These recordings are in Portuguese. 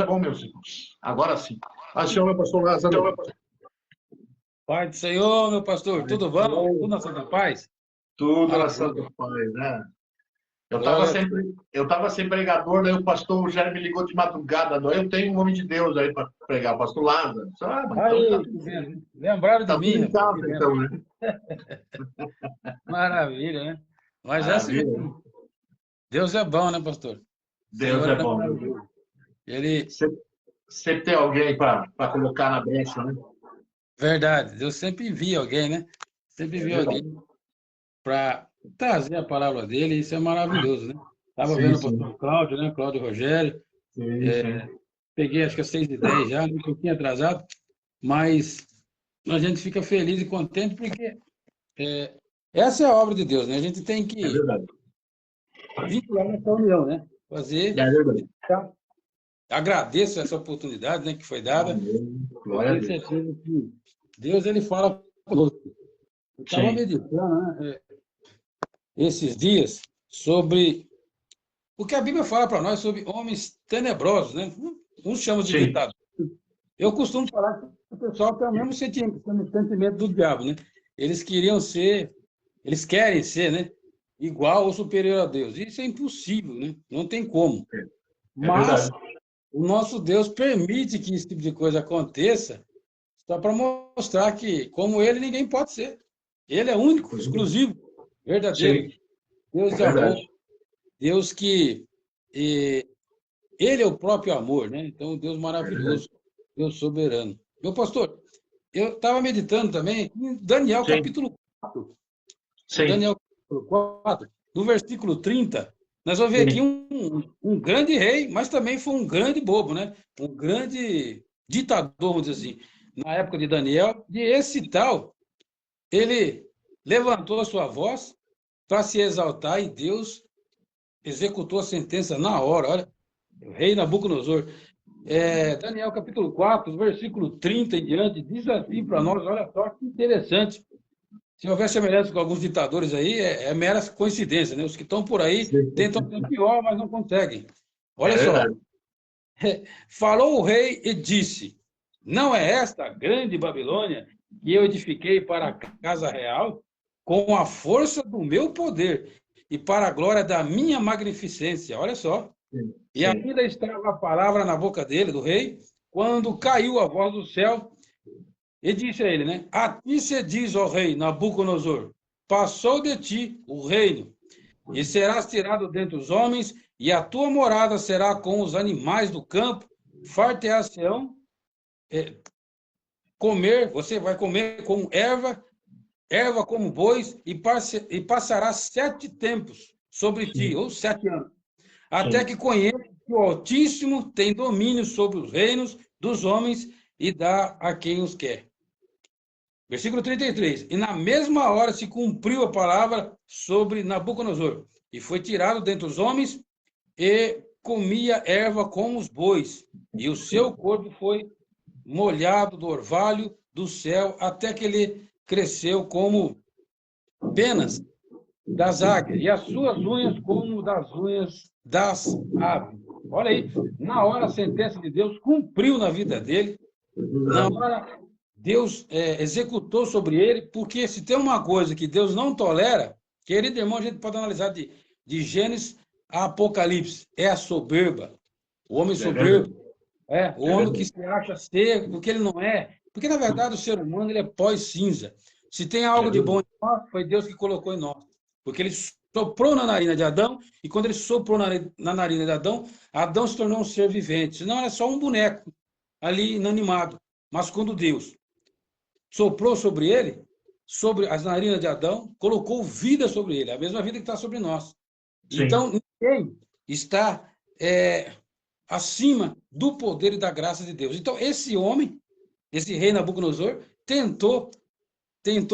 é bom, meus irmãos. Agora sim. Paz do Senhor, meu pastor Lázaro. Pai do Senhor, meu pastor, tudo bom? Tudo na santa paz? Tudo na Maravilha. santa paz, né? Eu Glória. estava sem pregador, daí o pastor já me ligou de madrugada. Eu tenho um homem de Deus aí para pregar, o pastor Lázaro. Mas então Aí, que bem. Lembraram de tá tudo mim, em rapaz. Que casa, bem. então, né? Maravilha, né? Mas é assim Maravilha. mesmo. Deus é bom, né, pastor? O Deus Senhor é é bom. maravilhoso. Ele, Sempre tem alguém para colocar na brecha, né? verdade, Deus sempre envia alguém, né? Sempre É envia verdade. alguém para trazer a palavra dele, e isso é maravilhoso, né? Estava Sim, vendo o sim. pastor Cláudio, né? Cláudio Rogério. Sim, sim. Peguei acho que às 6h10 já, um pouquinho atrasado, mas a gente fica feliz e contente porque essa é a obra de Deus, né? A gente tem É que verdade. vincular nessa união, né? Fazer. É verdade. Tá? Agradeço essa oportunidade, né, que foi dada. Amém. Eu Glória a tenho Deus. certeza que Deus ele fala conosco. Eu estava Sim, meditando, né, esses dias sobre o que a Bíblia fala para nós sobre homens tenebrosos, né? Uns chamam de sim, ditadores. Eu costumo falar que o pessoal tem o mesmo sentimento do diabo, né? Eles queriam ser, eles querem ser, né? Igual ou superior a Deus. Isso é impossível, né? Não tem como. é Mas verdade. o nosso Deus permite que esse tipo de coisa aconteça só para mostrar que, como ele, ninguém pode ser. Ele é único, exclusivo, verdadeiro. Sim, Deus é de amor, verdade. Deus que eh, ele é o próprio amor, né? Então, Deus É verdade. maravilhoso, Deus soberano. Meu pastor, eu estava meditando também em Daniel Sim, capítulo 4. sim, Daniel capítulo 4, no versículo 30, nós vamos ver aqui sim, um grande rei, mas também foi um grande bobo, né? Um grande ditador, vamos dizer assim, na época de Daniel. E esse tal, ele levantou a sua voz para se exaltar e Deus executou a sentença na hora. Olha, o rei Nabucodonosor. Daniel capítulo 4, versículo 30 em diante, diz assim para nós, olha só que interessante. Se houver semelhança com alguns ditadores aí, é mera coincidência, né? Os que estão por aí sim. tentam ser pior, mas não conseguem. É Olha só, verdade. falou o rei e disse: Não é esta a grande Babilônia que eu edifiquei para a casa real, com a força do meu poder e para a glória da minha magnificência. Olha só. Sim, E sim, ainda estava a palavra na boca dele, do rei, quando caiu a voz do céu e disse a ele, né? A ti se diz, ó rei Nabucodonosor, passou de ti o reino, e serás tirado dentre os homens, e a tua morada será com os animais do campo, far-te-á-ão comer, você vai comer como erva como bois, e passará 7 tempos sobre ti, sim, ou 7 anos, até sim, que conheça que o Altíssimo tem domínio sobre os reinos dos homens e dá a quem os quer. Versículo 33. E na mesma hora se cumpriu a palavra sobre Nabucodonosor, e foi tirado dentre os homens e comia erva como os bois, e o seu corpo foi molhado do orvalho do céu, até que ele cresceu como penas das águias, e as suas unhas como das unhas das aves. Olha aí, na hora a sentença de Deus cumpriu na vida dele, é na verdade. hora Deus executou sobre ele, porque se tem uma coisa que Deus não tolera, querido irmão, a gente pode analisar de Gênesis a Apocalipse, é a soberba, o homem É verdade. soberbo, o É homem que verdade. se acha ser o que ele não é, porque na verdade o ser humano ele é pós-cinza. Se tem É algo de bom verdade. em nós, foi Deus que colocou em nós, porque ele soprou na narina de Adão, e quando ele soprou na narina de Adão, Adão se tornou um ser vivente, senão era só um boneco ali inanimado. Mas quando Deus soprou sobre ele, sobre as narinas de Adão, colocou vida sobre ele, a mesma vida que está sobre nós. Sim, Então, ninguém está acima do poder e da graça de Deus. Então, esse homem, esse rei Nabucodonosor, tentou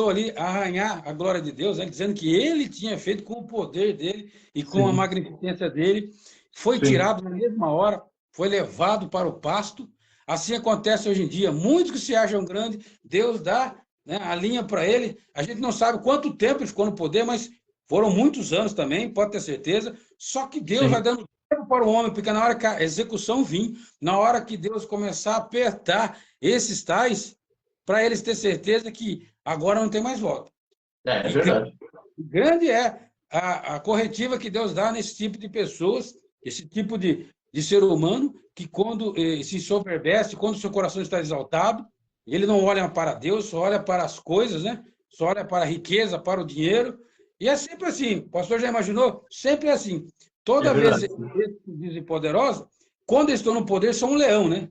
ali arranhar a glória de Deus, né, dizendo que ele tinha feito com o poder dele e com a sim, magnificência dele, foi sim. tirado na mesma hora, foi levado para o pasto. Assim acontece hoje em dia. Muitos que se acham grandes, Deus dá, né, a linha para ele. A gente não sabe quanto tempo ele ficou no poder, mas foram muitos anos também, pode ter certeza. Só que Deus vai Sim, dando tempo para o homem, porque na hora que a execução vir, na hora que Deus começar a apertar esses tais, para eles ter certeza que agora não tem mais volta. É verdade. Grande é a corretiva que Deus dá nesse tipo de pessoas, esse tipo de ser humano, que quando se soberbece, quando seu coração está exaltado, ele não olha para Deus, só olha para as coisas, né? Só olha para a riqueza, para o dinheiro. E é sempre assim. O pastor já imaginou? Sempre é assim. Toda vez eles dizem poderosos, quando eles estão no poder, são um leão, né?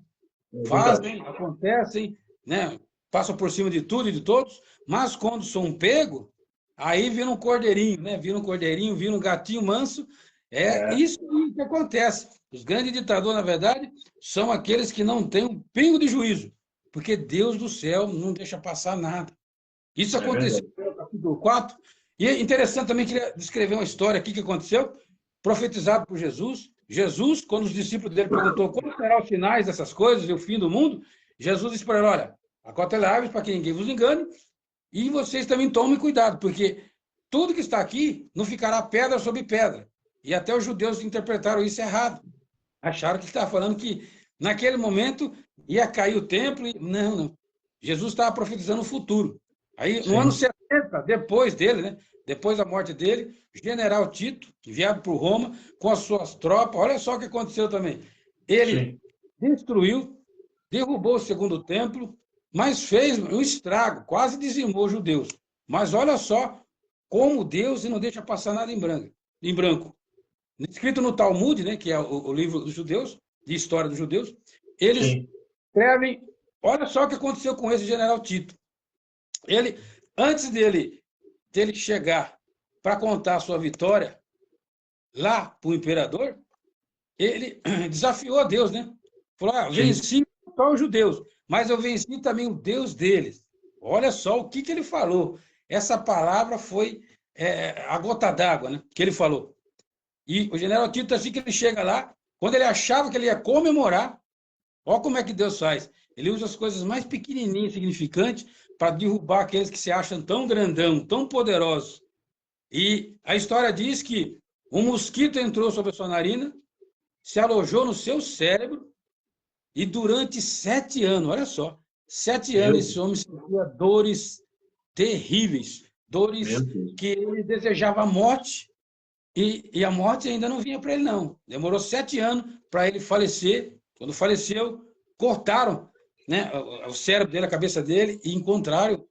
Fazem, acontecem, né? Passam por cima de tudo e de todos, mas quando são pegos, aí vira um cordeirinho, né? Vira um cordeirinho, vira um gatinho manso. Isso que acontece. Os grandes ditadores, na verdade, são aqueles que não têm um pingo de juízo, porque Deus do céu não deixa passar nada. Isso aconteceu no capítulo 4. E é interessante também, queria descrever uma história aqui que aconteceu, profetizado por Jesus. Jesus, quando os discípulos dele perguntou quais serão os sinais dessas coisas e o fim do mundo, Jesus disse para ele, olha, acautelai-vos para que ninguém vos engane, e vocês também tomem cuidado, porque tudo que está aqui não ficará pedra sobre pedra. E até os judeus interpretaram isso errado. Acharam que ele estava falando que naquele momento ia cair o templo. Não, não. Jesus estava profetizando o futuro. Aí, no ano 70, depois dele, né? Depois da morte dele, o general Tito, enviado por Roma, com as suas tropas, olha só o que aconteceu também. Ele destruiu, derrubou o segundo templo, mas fez um estrago, quase dizimou os judeus. Mas olha só como Deus não deixa passar nada em branco. Escrito no Talmud, né, que é o livro dos judeus, de história dos judeus, eles escrevem, olha só o que aconteceu com esse general Tito. Ele, antes dele chegar para contar a sua vitória lá para o imperador, ele desafiou a Deus, né? Falou, venci só os judeus, mas eu venci também o Deus deles. Olha só o que ele falou. Essa palavra foi a gota d'água, né, que ele falou. E o general Tito, assim que ele chega lá, quando ele achava que ele ia comemorar, olha como é que Deus faz. Ele usa as coisas mais pequenininhas, insignificantes, para derrubar aqueles que se acham tão grandão, tão poderosos. E a história diz que um mosquito entrou sobre a sua narina, se alojou no seu cérebro, e durante 7 anos, olha só, 7 anos esse homem sentia dores terríveis, dores que ele desejava a morte, e a morte ainda não vinha para ele, não. Demorou 7 anos para ele falecer. Quando faleceu, cortaram, né, o cérebro dele, a cabeça dele, e encontraram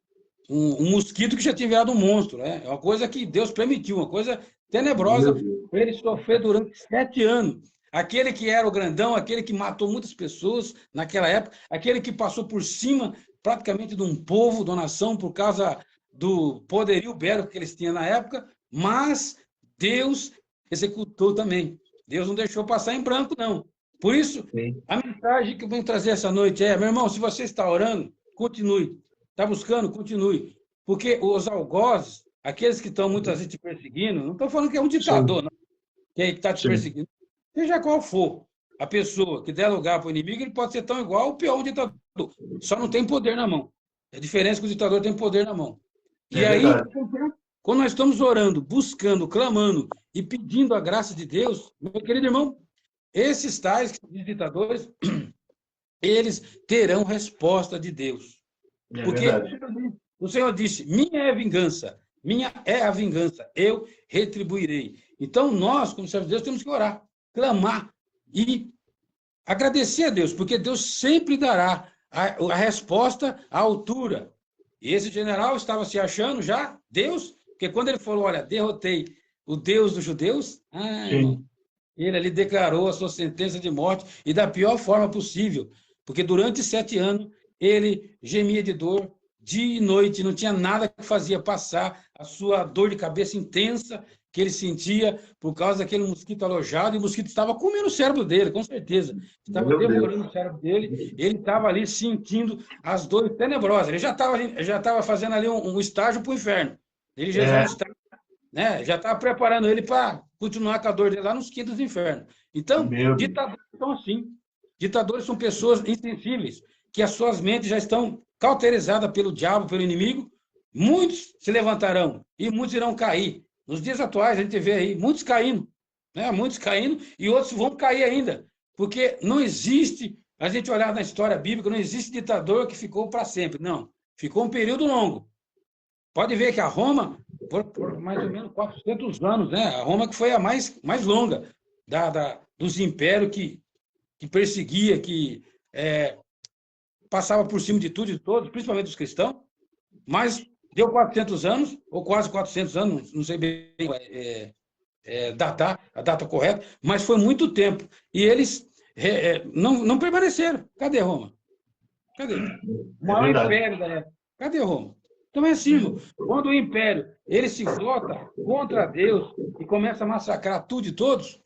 um mosquito que já tinha virado um monstro. Né? É uma coisa que Deus permitiu, uma coisa tenebrosa para ele sofrer durante 7 anos. Aquele que era o grandão, aquele que matou muitas pessoas naquela época, aquele que passou por cima praticamente de um povo, de uma nação, por causa do poderio bélico que eles tinham na época, mas Deus executou também. Deus não deixou passar em branco, não. Por isso, a mensagem que eu venho trazer essa noite é, meu irmão, se você está orando, continue. Está buscando, continue. Porque os algozes, aqueles que estão muitas vezes te perseguindo, não estou falando que é um ditador, não, que está te perseguindo. Seja qual for a pessoa que der lugar para o inimigo, ele pode ser tão igual ou pior um ditador. Só não tem poder na mão. A diferença é que o ditador tem poder na mão. E aí, quando nós estamos orando, buscando, clamando e pedindo a graça de Deus, meu querido irmão, esses tais ditadores, eles terão resposta de Deus. Porque o Senhor disse, minha é a vingança, eu retribuirei. Então, nós, como servos de Deus, temos que orar, clamar e agradecer a Deus, porque Deus sempre dará a resposta à altura. E esse general estava se achando já Deus, porque quando ele falou, olha, derrotei o Deus dos judeus, irmão, ele ali declarou a sua sentença de morte e da pior forma possível, porque durante 7 anos ele gemia de dor, dia e noite, não tinha nada que fazia passar a sua dor de cabeça intensa que ele sentia por causa daquele mosquito alojado, e o mosquito estava comendo o cérebro dele, com certeza. Estava devorando o cérebro dele, ele estava ali sentindo as dores tenebrosas. Ele já estava fazendo ali um estágio para o inferno. Ele já estava, né, já estava preparando ele para continuar com a dor dele lá nos quintos do inferno. Então, ditadores são assim. Ditadores são pessoas insensíveis, que as suas mentes já estão cauterizadas pelo diabo, pelo inimigo. Muitos se levantarão e muitos irão cair. Nos dias atuais, a gente vê aí muitos caindo, né? Muitos caindo, e outros vão cair ainda, porque não existe, a gente olhar na história bíblica, não existe ditador que ficou para sempre, não. Ficou um período longo. Pode ver que a Roma, por mais ou menos 400 anos, né? A Roma que foi a mais longa dos impérios que perseguia, que passava por cima de tudo e de todos, principalmente dos cristãos, mas deu 400 anos, ou quase 400 anos, não sei bem datar a data correta, mas foi muito tempo. E eles não permaneceram. Cadê Roma? Cadê? O maior império da época. Cadê Roma? Então é assim, irmão. Quando o império ele se volta contra Deus e começa a massacrar tudo e todos,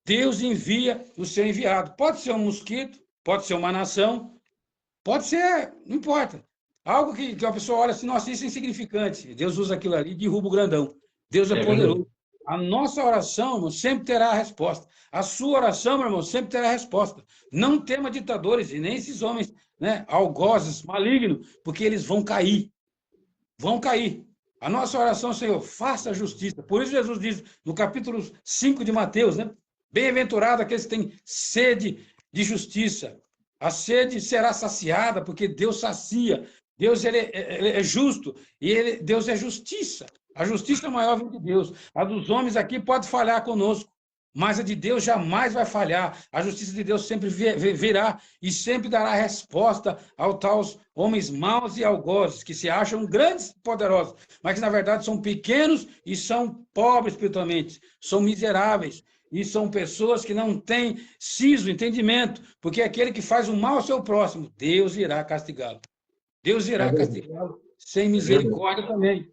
Deus envia o seu enviado. Pode ser um mosquito, pode ser uma nação, pode ser, não importa. Algo que a pessoa olha assim, nossa, isso é insignificante. Deus usa aquilo ali e derruba o grandão. Deus é poderoso. A nossa oração, irmão, sempre terá a resposta. A sua oração, meu irmão, sempre terá a resposta. Não tema ditadores e nem esses homens, né, algozes, malignos, porque eles vão cair. Vão cair. A nossa oração, Senhor, faça a justiça. Por isso Jesus diz no capítulo 5 de Mateus, né? Bem-aventurado aqueles que têm sede de justiça. A sede será saciada, porque Deus sacia. Deus ele é justo e Deus é justiça. A justiça maior vem de Deus. A dos homens aqui pode falhar conosco, mas a de Deus jamais vai falhar. A justiça de Deus sempre virá e sempre dará resposta aos tais homens maus e algozes, que se acham grandes e poderosos, mas que na verdade são pequenos e são pobres espiritualmente, são miseráveis. E são pessoas que não têm siso, entendimento, porque aquele que faz o mal ao seu próximo, Deus irá castigá-lo. Deus irá castigá-lo sem misericórdia também.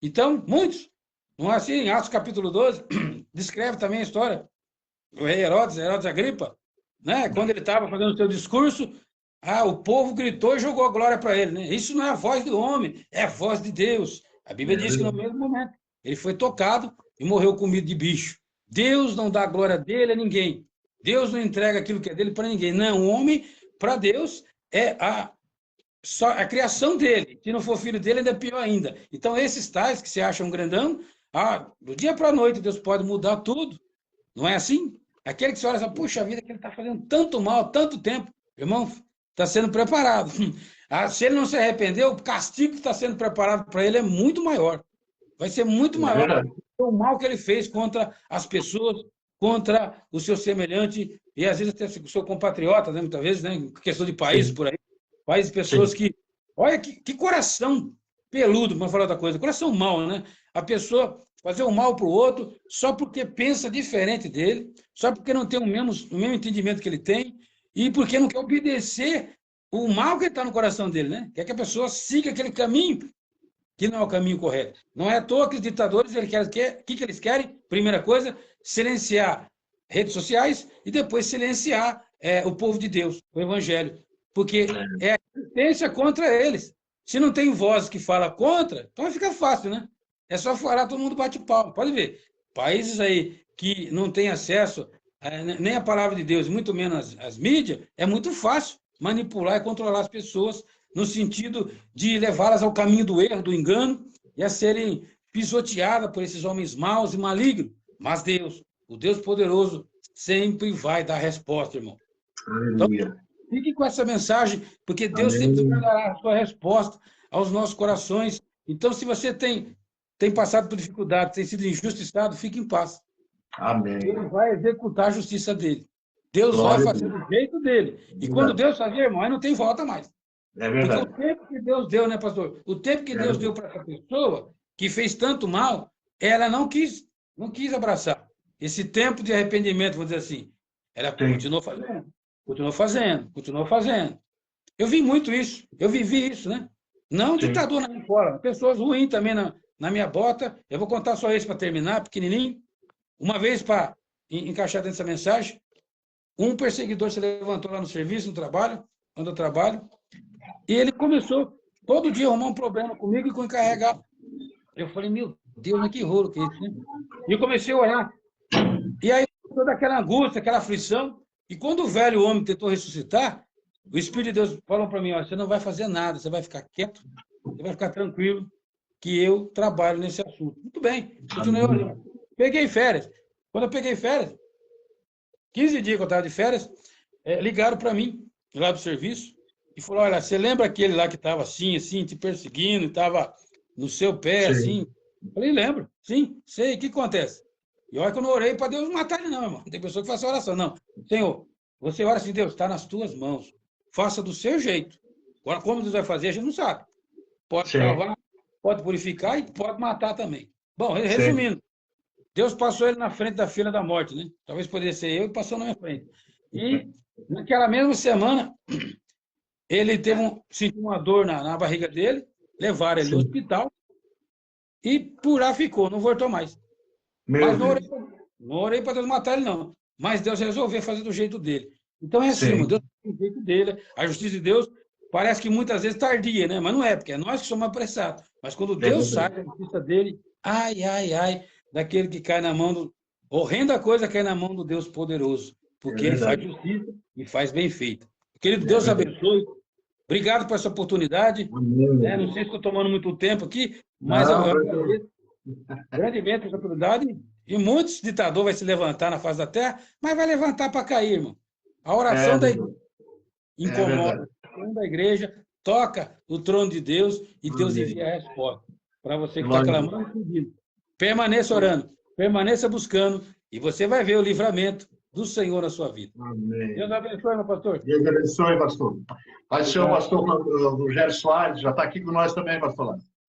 Então, muitos, não é assim? Em Atos capítulo 12, descreve também a história. O rei Herodes Agripa, né? Quando ele estava fazendo o seu discurso, o povo gritou e jogou a glória para ele. Né? Isso não é a voz do homem, é a voz de Deus. A Bíblia diz que no mesmo momento ele foi tocado e morreu comido de bicho. Deus não dá a glória dele a ninguém. Deus não entrega aquilo que é dele para ninguém. Não, o homem, para Deus, é só a criação dele. Se não for filho dele, ainda é pior ainda. Então, esses tais que se acham grandão, do dia para a noite, Deus pode mudar tudo. Não é assim? Aquele que se olha e fala, puxa vida, que ele está fazendo tanto mal há tanto tempo. Irmão, está sendo preparado. Se ele não se arrependeu, o castigo que está sendo preparado para ele é muito maior. Vai ser muito maior o mal que ele fez contra as pessoas, contra o seu semelhante, e às vezes até o seu compatriota, né, muitas vezes, né, em questão de países por aí. Países, pessoas que... Olha que coração peludo, para falar outra coisa. Coração mau, né? A pessoa fazer o mal para o outro só porque pensa diferente dele, só porque não tem o mesmo entendimento que ele tem e porque não quer obedecer o mal que está no coração dele, né? Quer que a pessoa siga aquele caminho que não é o caminho correto. Não é à toa que os ditadores, o que eles querem? Primeira coisa, silenciar redes sociais e depois silenciar o povo de Deus, o evangelho. Porque é a resistência contra eles. Se não tem voz que fala contra, então fica fácil, né? É só falar, todo mundo bate palma. Pode ver. Países aí que não têm acesso nem à palavra de Deus, muito menos às mídias, é muito fácil manipular e controlar as pessoas no sentido de levá-las ao caminho do erro, do engano, e a serem pisoteadas por esses homens maus e malignos. Mas Deus, o Deus poderoso, sempre vai dar resposta, irmão. Então, fique com essa mensagem, porque Deus sempre vai dar a sua resposta aos nossos corações. Então, se você tem passado por dificuldade, tem sido injustiçado, fique em paz. Amém. Ele vai executar a justiça dele. Deus vai fazer do jeito dele. E quando Deus fazer, irmão, aí não tem volta mais. É verdade. Porque o tempo que Deus deu, né, pastor? O tempo que Deus deu para essa pessoa que fez tanto mal, ela não quis abraçar. Esse tempo de arrependimento, vamos dizer assim, ela continuou fazendo. Eu vi muito isso, eu vivi isso, né? Não ditador na minha fora, pessoas ruins também na minha bota. Eu vou contar só isso para terminar, pequenininho. Uma vez, para encaixar dentro dessa mensagem, um perseguidor se levantou lá no serviço, no trabalho, onde eu trabalho, e ele começou todo dia a arrumar um problema comigo e com o encarregado. Eu falei, meu Deus, mas que rolo que é isso, né? E eu comecei a orar. E aí, toda aquela angústia, aquela aflição. E quando o velho homem tentou ressuscitar, o Espírito de Deus falou para mim, olha, você não vai fazer nada, você vai ficar quieto, você vai ficar tranquilo, que eu trabalho nesse assunto. Muito bem, continuei orando. Peguei férias. Quando eu peguei férias, 15 dias que eu estava de férias, ligaram para mim, lá do serviço, e falaram, olha, você lembra aquele lá que estava assim, assim, te perseguindo, estava no seu pé, Sim. assim? Eu falei, lembro, sim, sei, o que acontece? E olha que eu não orei para Deus matar ele, não, irmão. Tem pessoa que faz oração. Não, Senhor, você ora assim, Deus, está nas tuas mãos. Faça do seu jeito. Agora, como Deus vai fazer, a gente não sabe. Pode Sim. salvar, pode purificar e pode matar também. Bom, Sim. resumindo, Deus passou ele na frente da fila da morte, né? Talvez poderia ser eu e passou na minha frente. E naquela mesma semana, ele sentiu uma dor na barriga dele, levaram ele no Sim. hospital e por lá ficou, não voltou mais. Meu Mas Deus. não orei para Deus matar ele, não. Mas Deus resolveu fazer do jeito dele. Então é assim, Sim. mano, Deus tem o jeito dele. A justiça de Deus parece que muitas vezes tardia, né? Mas não é, porque é nós que somos apressados. Mas quando Deus sai da justiça dele, ai, ai, ai, daquele que cai na mão do... Horrenda coisa cai na mão do Deus poderoso, porque ele faz justiça e faz bem feito. Querido, Deus abençoe. Obrigado por essa oportunidade. Não sei se estou tomando muito tempo aqui, mas eu agradeço grandemente essa oportunidade. E muitos ditadores vão se levantar na face da terra, mas vai levantar para cair, irmão. A oração da igreja incomoda, a oração da igreja toca no trono de Deus e Deus envia a resposta para você que está clamando e pedindo. Permaneça orando, permaneça buscando e você vai ver o livramento do Senhor na sua vida. Amém. Deus abençoe, meu pastor. Deus abençoe, pastor. Vai ser o pastor Rogério Soares, já está aqui com nós também, pastor.